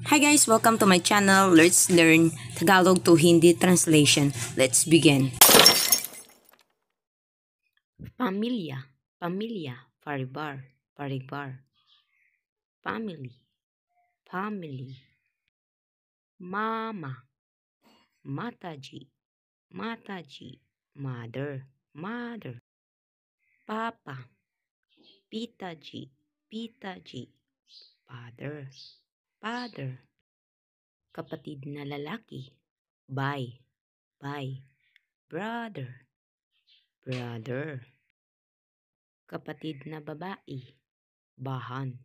Hi guys, welcome to my channel. Let's learn Tagalog to Hindi translation. Let's begin. Pamilya, pamilya, paribar, paribar. Family, family. Mama, mataji, mataji, mother, mother. Papa, pitaji, pitaji, father, father. Kapatid na lalaki, bay, bay. Brother, brother. Kapatid na babae, bahan,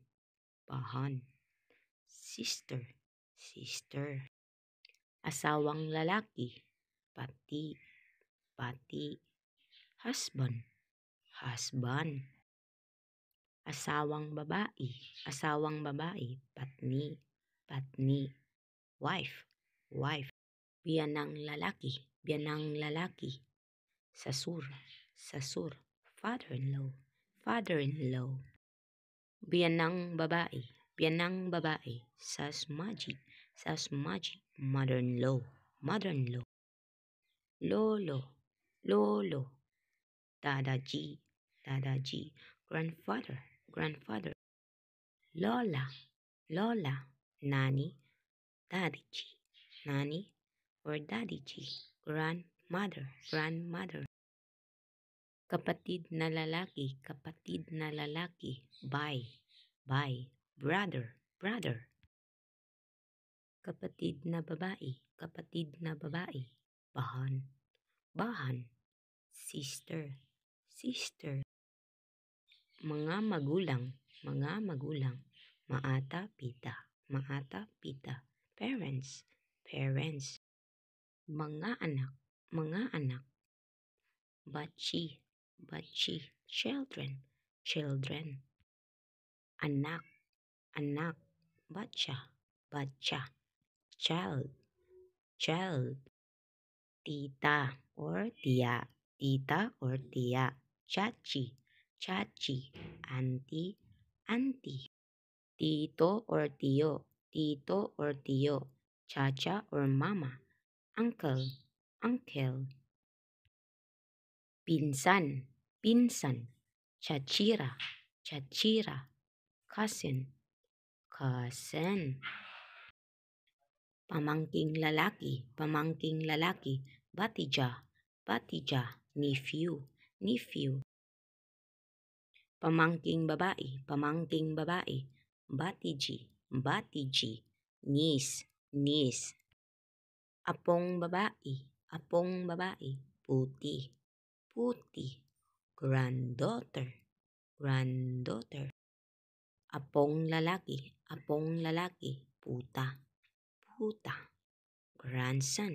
bahan. Sister, sister. Asawang lalaki, pati, pati. Husband, husband. Asawang babae, patni, patni. Wife, wife. Biyanang lalaki. Sasur, sasur. Father-in-law, father-in-law. Biyanang babae. Sasmaji, sasmaji. Mother-in-law, mother-in-law. Lolo, lolo. Dadaji, dadaji. Grandfather, grandfather. Lola, lola. Nani, dadiji, nani or dadiji. Grandmother, grandmother. Kapatid na lalaki, bay, bay. Brother, brother. Kapatid na babae, bahan, bahan. Sister, sister. Mga magulang, maata, pita. Parents, parents. Mga anak. Bachi, children, children. Anak, bacha, child, child. Tita or tia, chachi, auntie, auntie. Tito or tiyo, chacha or mama, uncle, uncle. Pinsan, chachira, cousin, cousin. Pamangking lalaki, batija, nephew, Pamangking babae, batiji, niece. Apong babae, puti. Granddaughter, Apong lalaki, puta. Grandson,